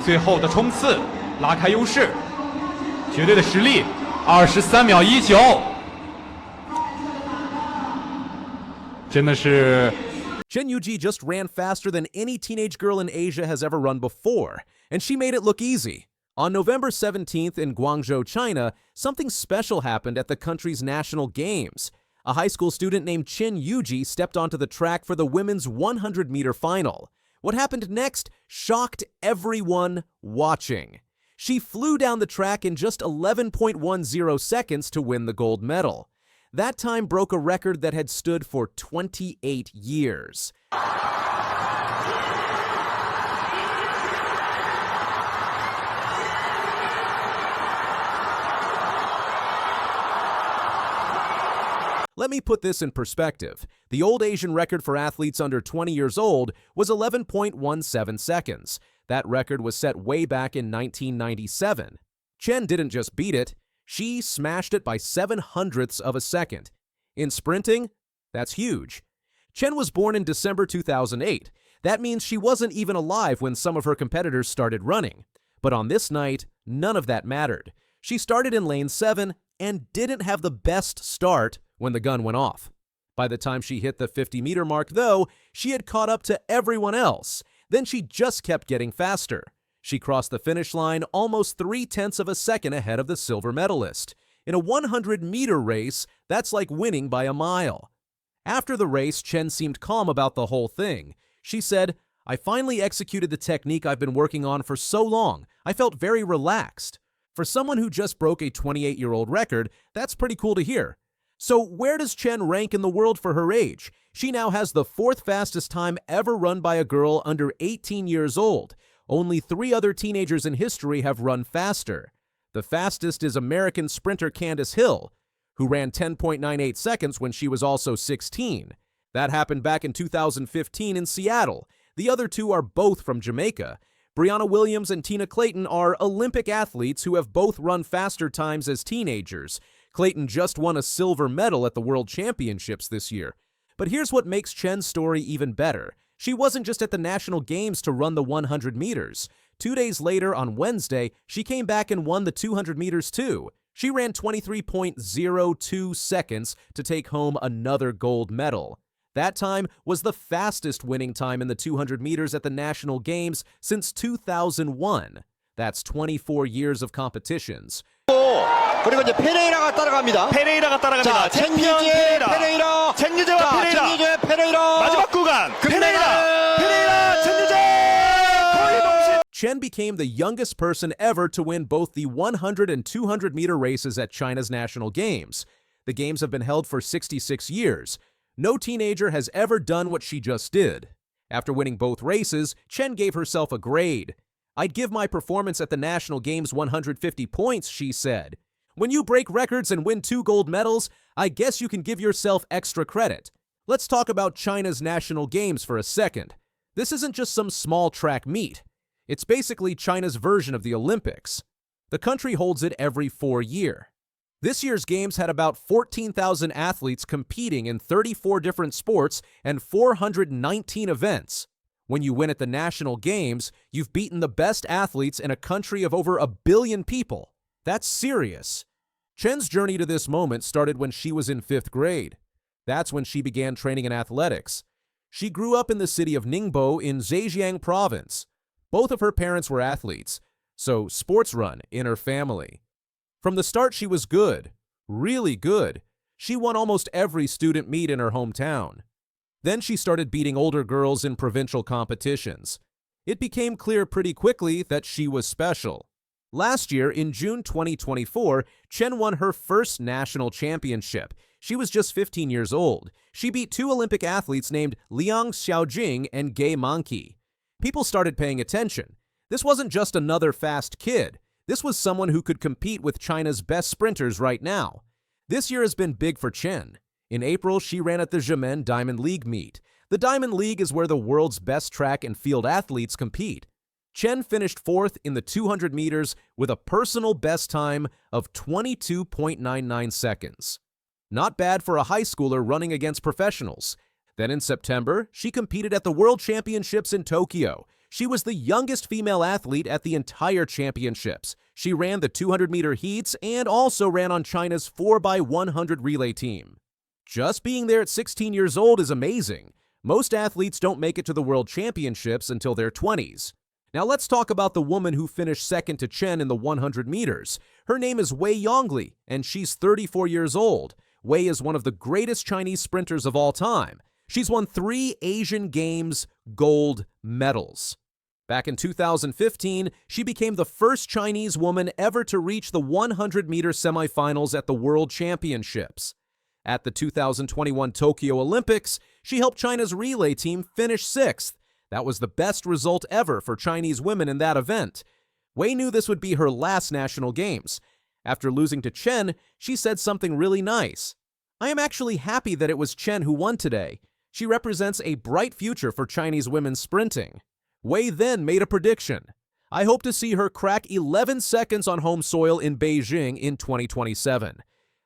最后的冲刺拉开优势，绝对的实力，23秒19，真的是。Chen Yujie just ran faster than any teenage girl in Asia has ever run before, and she made it look easy. On November 17th in Guangzhou, China, something special happened at the country's national games. A high school student named Chen Yujie stepped onto the track for the women's 100-meter final. What happened next shocked everyone watching. She flew down the track in just 11.10 seconds to win the gold medal. That time broke a record that had stood for 28 years. Let me put this in perspective. The old Asian record for athletes under 20 years old was 11.17 seconds. That record was set way back in 1997. Chen didn't just beat it, she smashed it by 0.07 of a second. In sprinting, that's huge. Chen was born in December 2008. That means she wasn't even alive when some of her competitors started running. But on this night, none of that mattered. She started in lane 7 and didn't have the best start when the gun went off. By the time she hit the 50-meter mark, though, she had caught up to everyone else. Then she just kept getting faster. She crossed the finish line almost 0.3 of a second ahead of the silver medalist. In a 100-meter race, that's like winning by a mile. After the race, Chen seemed calm about the whole thing. She said, "I finally executed the technique I've been working on for so long. I felt very relaxed." For someone who just broke a 28-year-old record, that's pretty cool to hear. So where does Chen rank in the world for her age? She now has the 4th fastest time ever run by a girl under 18 years old. Only 3 other teenagers in history have run faster. The fastest is American sprinter Candace Hill, who ran 10.98 seconds when she was also 16. That happened back in 2015 in Seattle. The other 2 are both from Jamaica. Briana Williams and Tina Clayton are Olympic athletes who have both run faster times as teenagers. Clayton just won a silver medal at the World Championships this year. But here's what makes Chen's story even better. She wasn't just at the National Games to run the 100 meters. 2 days later, on Wednesday, she came back and won the 200 meters too. She ran 23.02 seconds to take home another gold medal. That time was the fastest winning time in the 200 meters at the National Games since 2001. That's 24 years of competitions. 그리고 이제 페레이라가 따라갑니다. 자, 페레이라. 첸유제와 페레이라. 마지막 구간. 페레이라. 첸유제. Chen became the youngest person ever to win both the 100 and 200 meter races at China's National Games. The games have been held for 66 years. No teenager has ever done what she just did. After winning both races, Chen gave herself a grade. "I'd give my performance at the National Games 150 points," she said. "When you break records and win 2 gold medals, I guess you can give yourself extra credit." Let's talk about China's National Games for a second. This isn't just some small track meet. It's basically China's version of the Olympics. The country holds it every 4 years. This year's games had about 14,000 athletes competing in 34 different sports and 419 events. When you win at the National Games, you've beaten the best athletes in a country of over 1 billion people. That's serious. Chen's journey to this moment started when she was in 5th grade. That's when she began training in athletics. She grew up in the city of Ningbo in Zhejiang province. Both of her parents were athletes, so sports run in her family. From the start, she was good, really good. She won almost every student meet in her hometown. Then she started beating older girls in provincial competitions. It became clear pretty quickly that she was special. Last year, in June 2024, Chen won her first national championship. She was just 15 years old. She beat 2 Olympic athletes named Liang Xiaojing and Manqi. People started paying attention. This wasn't just another fast kid. This was someone who could compete with China's best sprinters right now. This year has been big for Chen. In April, she ran at the Xiamen Diamond League meet. The Diamond League is where the world's best track and field athletes compete. Chen finished 4th in the 200 meters with a personal best time of 22.99 seconds. Not bad for a high schooler running against professionals. Then in September, she competed at the World Championships in Tokyo. She was the youngest female athlete at the entire championships. She ran the 200-meter heats and also ran on China's 4x100 relay team. Just being there at 16 years old is amazing. Most athletes don't make it to the World Championships until their 20s. Now let's talk about the woman who finished second to Chen in the 100 meters. Her name is Yongli, and she's 34 years old. Wei is one of the greatest Chinese sprinters of all time. She's won 3 Asian Games gold medals. Back in 2015, she became the first Chinese woman ever to reach the 100-meter semifinals at the World Championships. At the 2021 Tokyo Olympics, she helped China's relay team finish 6th. That was the best result ever for Chinese women in that event. Wei knew this would be her last national games. After losing to Chen, she said something really nice. "I am actually happy that it was Chen who won today. She represents a bright future for Chinese women's sprinting." Wei then made a prediction. "I hope to see her crack 11 seconds on home soil in Beijing in 2027.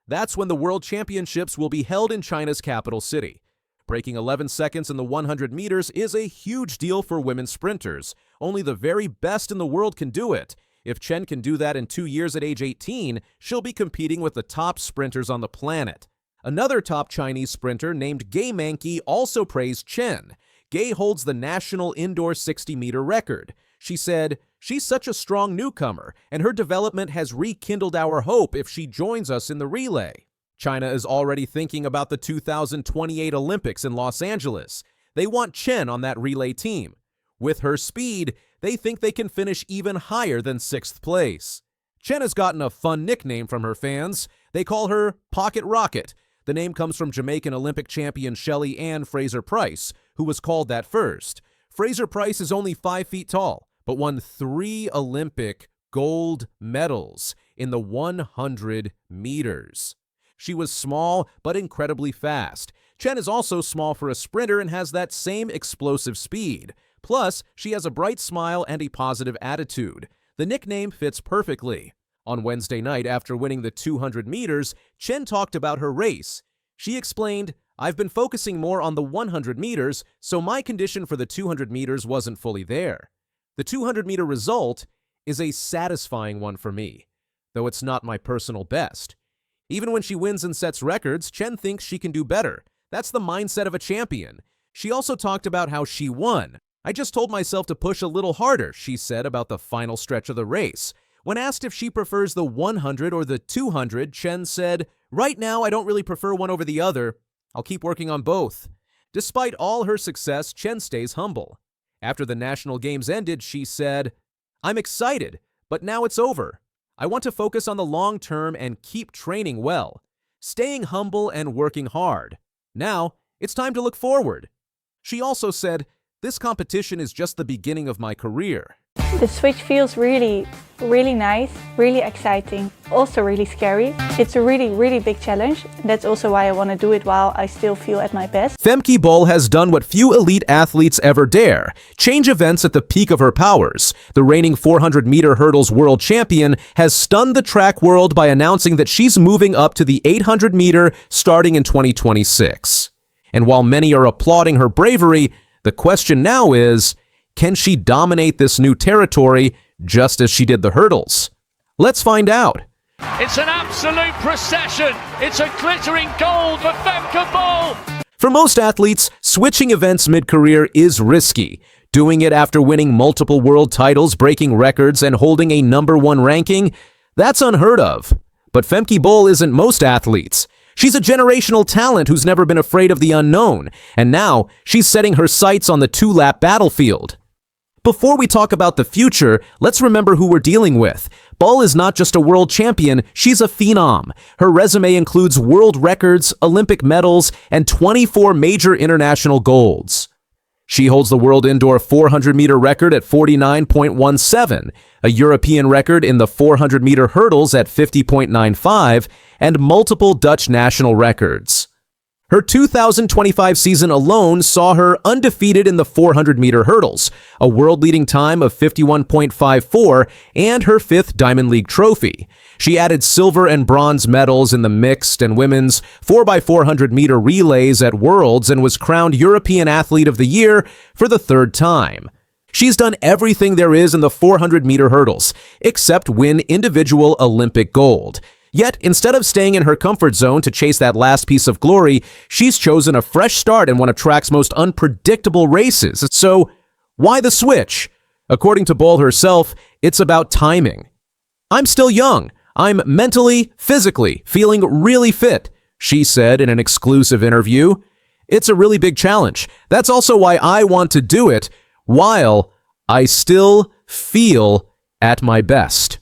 That's when the World Championships will be held in China's capital city." Breaking 11 seconds in the 100 meters is a huge deal for women sprinters. Only the very best in the world can do it. If Chen can do that in 2 years at age 18, she'll be competing with the top sprinters on the planet. Another top Chinese sprinter named Manqi also praised Chen. Gay holds the national indoor 60-meter record. She said, "She's such a strong newcomer, and her development has rekindled our hope if she joins us in the relay." China is already thinking about the 2028 Olympics in Los Angeles. They want Chen on that relay team. With her speed, they think they can finish even higher than 6th place. Chen has gotten a fun nickname from her fans. They call her Pocket Rocket. The name comes from Jamaican Olympic champion Shelly Ann Fraser-Pryce, who was called that first. Fraser-Pryce is only 5 feet tall, but won 3 Olympic gold medals in the 100 meters. She was small, but incredibly fast. Chen is also small for a sprinter and has that same explosive speed. Plus, she has a bright smile and a positive attitude. The nickname fits perfectly. On Wednesday night, after winning the 200 meters, Chen talked about her race. She explained, "I've been focusing more on the 100 meters, so my condition for the 200 meters wasn't fully there. The 200-meter result is a satisfying one for me, though it's not my personal best." Even when she wins and sets records, Chen thinks she can do better. That's the mindset of a champion. She also talked about how she won. "I just told myself to push a little harder," she said about the final stretch of the race. When asked if she prefers the 100 or the 200, Chen said, "Right now, I don't really prefer one over the other. I'll keep working on both." Despite all her success, Chen stays humble. After the national games ended, she said, "I'm excited, but now it's over. I want to focus on the long term and keep training well, staying humble and working hard. Now, it's time to look forward." She also said, "This competition is just the beginning of my career." The switch feels really nice, really exciting, also really scary. It's a really big challenge. That's also why I want to do it while I still feel at my best. Femke Bol has done what few elite athletes ever dare, change events at the peak of her powers. The reigning 400-meter hurdles world champion has stunned the track world by announcing that she's moving up to the 800-meter starting in 2026. And while many are applauding her bravery, the question now is, can she dominate this new territory just as she did the hurdles? Let's find out. It's an absolute procession. It's a glittering gold for Femke Bol. For most athletes, switching events mid-career is risky. Doing it after winning multiple world titles, breaking records, and holding a #1 ranking, that's unheard of. But Femke Bol isn't most athletes. She's a generational talent who's never been afraid of the unknown, and now she's setting her sights on the 2-lap battlefield. Before we talk about the future, let's remember who we're dealing with. Bol is not just a world champion, she's a phenom. Her resume includes world records, Olympic medals, and 24 major international golds. She holds the world indoor 400-meter record at 49.17, a European record in the 400-meter hurdles at 50.95, and multiple Dutch national records. Her 2025 season alone saw her undefeated in the 400-meter hurdles, a world-leading time of 51.54, and her 5th Diamond League trophy. She added silver and bronze medals in the mixed and women's 4x400-meter relays at Worlds and was crowned European Athlete of the Year for the 3rd time. She's done everything there is in the 400-meter hurdles, except win individual Olympic gold. Yet, instead of staying in her comfort zone to chase that last piece of glory, she's chosen a fresh start in one of track's most unpredictable races. So, why the switch? According to Bol herself, it's about timing. "I'm still young. I'm mentally, physically feeling really fit," she said in an exclusive interview. "It's a really big challenge. That's also why I want to do it while I still feel at my best."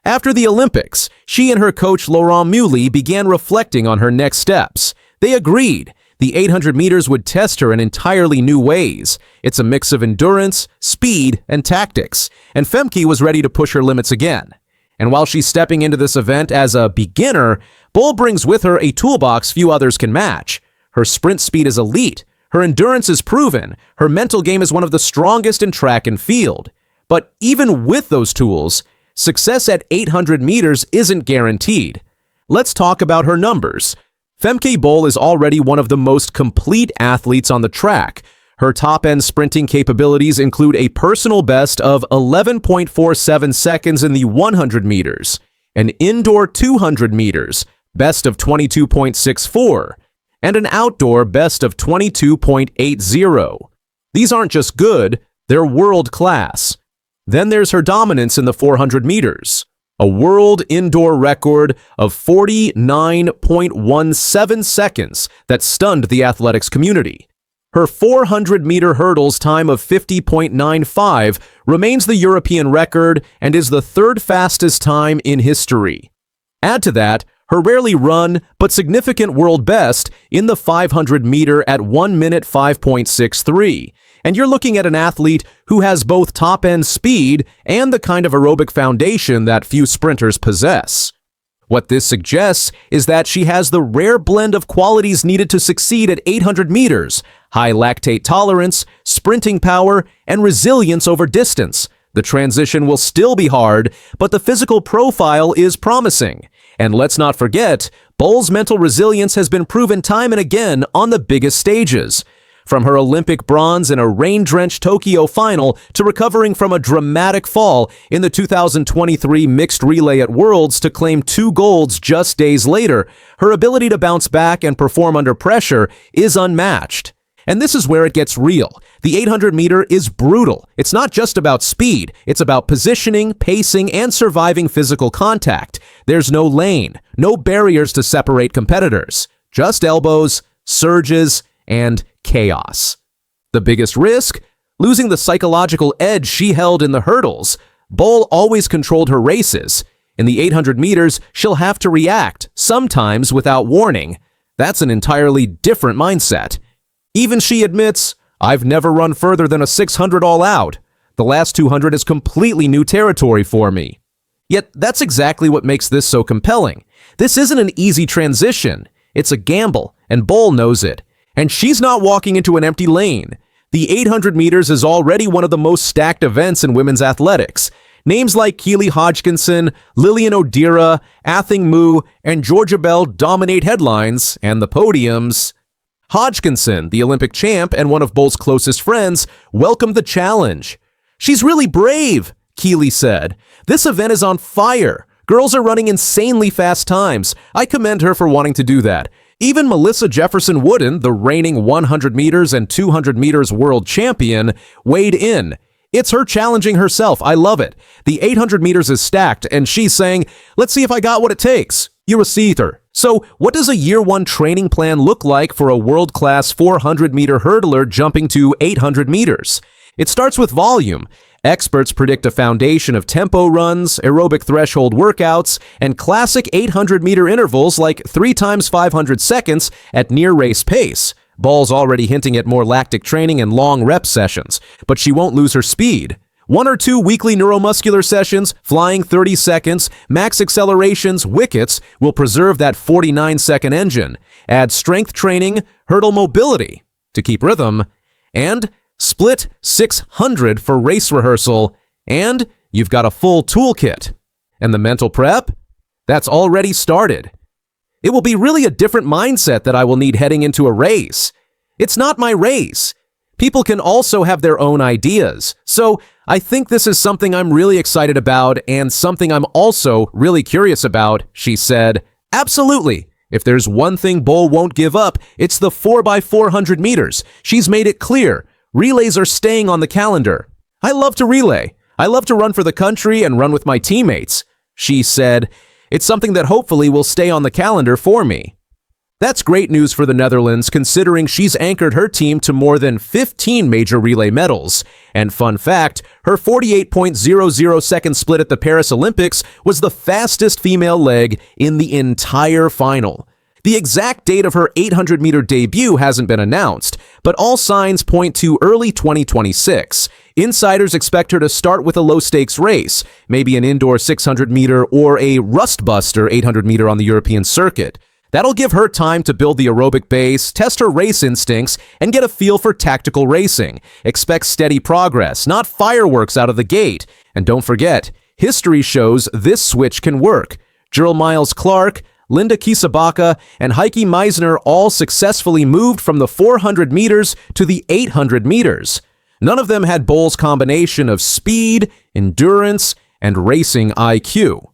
After the Olympics, she and her coach Laurent Muley began reflecting on her next steps. They agreed the 800 meters would test her in entirely new ways. It's a mix of endurance, speed, and tactics, and Femke was ready to push her limits again. And while she's stepping into this event as a beginner, Bol brings with her a toolbox few others can match. Her sprint speed is elite, her endurance is proven, her mental game is one of the strongest in track and field. But even with those tools, success at 800 meters isn't guaranteed. Let's talk about her numbers. Femke Bol is already one of the most complete athletes on the track. Her top-end sprinting capabilities include a personal best of 11.47 seconds in the 100 meters, an indoor 200 meters best of 22.64, and an outdoor best of 22.80. These aren't just good, they're world-class. Then there's her dominance in the 400 meters, a world indoor record of 49.17 seconds that stunned the athletics community. Her 400-meter hurdles time of 50.95 remains the European record and is the third fastest time in history. Add to that her rarely run but significant world best in the 500-meter at 1 minute 5.63, and you're looking at an athlete who has both top-end speed and the kind of aerobic foundation that few sprinters possess. What this suggests is that she has the rare blend of qualities needed to succeed at 800 meters, high lactate tolerance, sprinting power, and resilience over distance. The transition will still be hard, but the physical profile is promising. And let's not forget, Bol's mental resilience has been proven time and again on the biggest stages. From her Olympic bronze in a rain-drenched Tokyo final to recovering from a dramatic fall in the 2023 mixed relay at Worlds to claim 2 golds just days later, her ability to bounce back and perform under pressure is unmatched. And this is where it gets real. The 800-meter is brutal. It's not just about speed. It's about positioning, pacing, and surviving physical contact. There's no lane, no barriers to separate competitors. Just elbows, surges, and chaos. The biggest risk? Losing the psychological edge she held in the hurdles. Bol always controlled her races. In the 800 meters, she'll have to react, sometimes without warning. That's an entirely different mindset. Even she admits, "I've never run further than a 600 all out. The last 200 is completely new territory for me." Yet that's exactly what makes this so compelling. This isn't an easy transition. It's a gamble, and Bol knows it. And she's not walking into an empty lane. The 800 meters is already one of the most stacked events in women's athletics. Names like Keely Hodgkinson, Lillian O'Deara, Athing Mu, and Georgia Bell dominate headlines and the podiums. Hodgkinson, the Olympic champ and one of Bol's closest friends, welcomed the challenge. "She's really brave," Keely said. "This event is on fire. Girls are running insanely fast times. I commend her for wanting to do that." Even Melissa Jefferson Wooden, the reigning 100 meters and 200 meters world champion, weighed in. It's her challenging herself. I love it. The 800 meters is stacked, and she's saying, "Let's see if I got what it takes." You're a seether. So what does a year 1 training plan look like for a world-class 400-meter hurdler jumping to 800 meters? It starts with volume. Experts predict a foundation of tempo runs, aerobic threshold workouts, and classic 800-meter intervals like 3 times 500 seconds at near-race pace. Bol's already hinting at more lactic training and long rep sessions, but she won't lose her speed. 1 or 2 weekly neuromuscular sessions, flying 30 seconds, max accelerations, wickets will preserve that 49-second engine. Add strength training, hurdle mobility to keep rhythm, and split 600 for race rehearsal, and you've got a full toolkit. And the mental prep? That's already started. It will be really a different mindset that I will need heading into a race. It's not my race. People can also have their own ideas. So I think this is something I'm really excited about and something I'm also really curious about, she said. Absolutely. If there's one thing Bol won't give up, it's the 4x400 meters. She's made it clear. Relays are staying on the calendar. I love to relay. I love to run for the country and run with my teammates. She said, it's something that hopefully will stay on the calendar for me. That's great news for the Netherlands, considering she's anchored her team to more than 15 major relay medals. And fun fact, her 48.00 second split at the Paris Olympics was the fastest female leg in the entire final. The exact date of her 800-meter debut hasn't been announced, but all signs point to early 2026. Insiders expect her to start with a low-stakes race, maybe an indoor 600-meter or a rust-buster 800-meter on the European circuit. That'll give her time to build the aerobic base, test her race instincts, and get a feel for tactical racing. Expect steady progress, not fireworks out of the gate. And don't forget, history shows this switch can work. Gerald Miles Clark, Linda Kisabaka, and Heike Meisner all successfully moved from the 400 meters to the 800 meters. None of them had Bol's combination of speed, endurance, and racing IQ.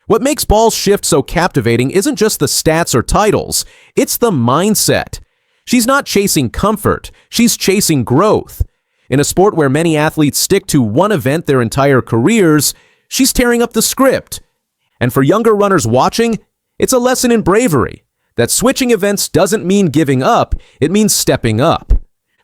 What makes Bol's shift so captivating isn't just the stats or titles, it's the mindset. She's not chasing comfort, she's chasing growth. In a sport where many athletes stick to one event their entire careers, she's tearing up the script. And for younger runners watching, it's a lesson in bravery. That switching events doesn't mean giving up, it means stepping up.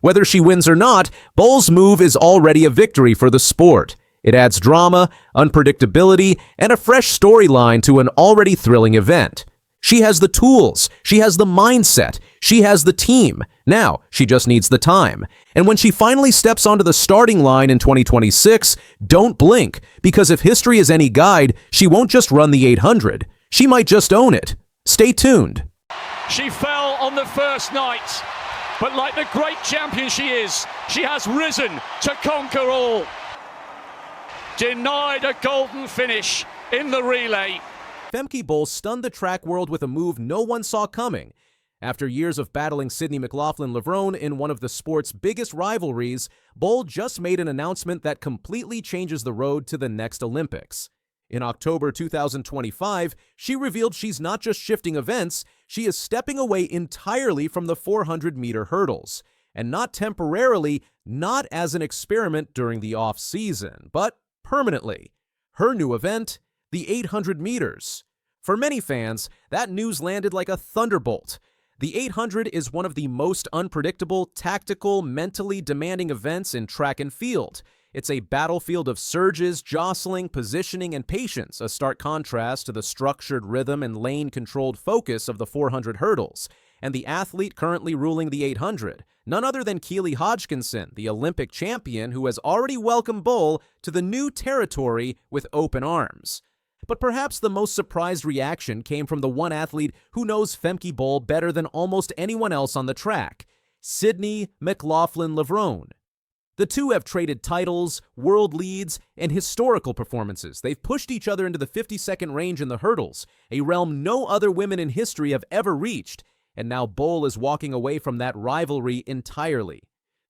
Whether she wins or not, Bol's move is already a victory for the sport. It adds drama, unpredictability, and a fresh storyline to an already thrilling event. She has the tools, she has the mindset, she has the team. Now, she just needs the time. And when she finally steps onto the starting line in 2026, don't blink, because if history is any guide, she won't just run the 800. She might just own it. Stay tuned. She fell on the first night, but like the great champion she is, she has risen to conquer all. Denied a golden finish in the relay. Femke Bol stunned the track world with a move no one saw coming. After years of battling Sydney McLaughlin-Levrone in one of the sport's biggest rivalries, Bol just made an announcement that completely changes the road to the next Olympics. In October 2025, she revealed she's not just shifting events, she is stepping away entirely from the 400-meter hurdles. And not temporarily, not as an experiment during the off-season, but permanently. Her new event, the 800 meters. For many fans, that news landed like a thunderbolt. The 800 is one of the most unpredictable, tactical, mentally demanding events in track and field. It's a battlefield of surges, jostling, positioning, and patience, a stark contrast to the structured rhythm and lane-controlled focus of the 400 hurdles. And the athlete currently ruling the 800, none other than Keely Hodgkinson, the Olympic champion who has already welcomed Bol to the new territory with open arms. But perhaps the most surprised reaction came from the one athlete who knows Femke Bol better than almost anyone else on the track, Sydney McLaughlin-Levrone. The two have traded titles, world leads, and historical performances. They've pushed each other into the 50-second range in the hurdles, a realm no other women in history have ever reached. And now Bol is walking away from that rivalry entirely.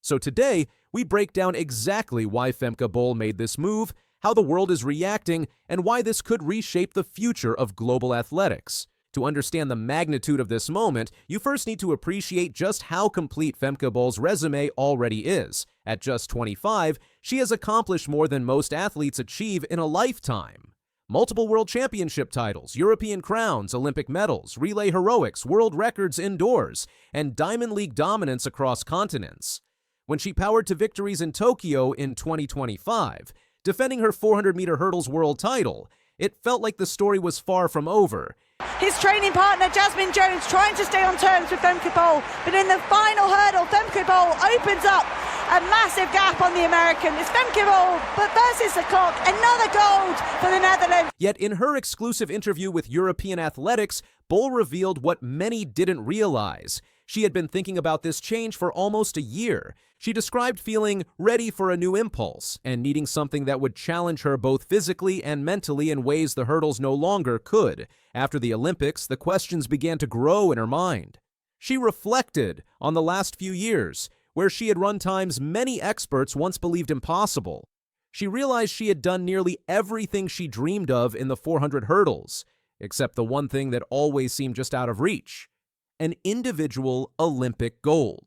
So today, we break down exactly why Femke Bol made this move, how the world is reacting, and why this could reshape the future of global athletics. To understand the magnitude of this moment, you first need to appreciate just how complete Femke Bol's resume already is. At just 25, she has accomplished more than most athletes achieve in a lifetime. Multiple world championship titles, European crowns, Olympic medals, relay heroics, world records indoors, and Diamond League dominance across continents. When she powered to victories in Tokyo in 2025, defending her 400-meter hurdles world title, it felt like the story was far from over. His training partner, Jasmine Jones, trying to stay on terms with Femke Bol, but in the final hurdle, Femke Bol opens up a massive gap on the American. It's Femke Bol, but versus the clock, another gold for the Netherlands. Yet in her exclusive interview with European Athletics, Bol revealed what many didn't realize. She had been thinking about this change for almost a year. She described feeling ready for a new impulse and needing something that would challenge her both physically and mentally in ways the hurdles no longer could. After the Olympics, the questions began to grow in her mind. She reflected on the last few years, where she had run times many experts once believed impossible. She realized she had done nearly everything she dreamed of in the 400 hurdles, except the one thing that always seemed just out of reach: an individual Olympic gold.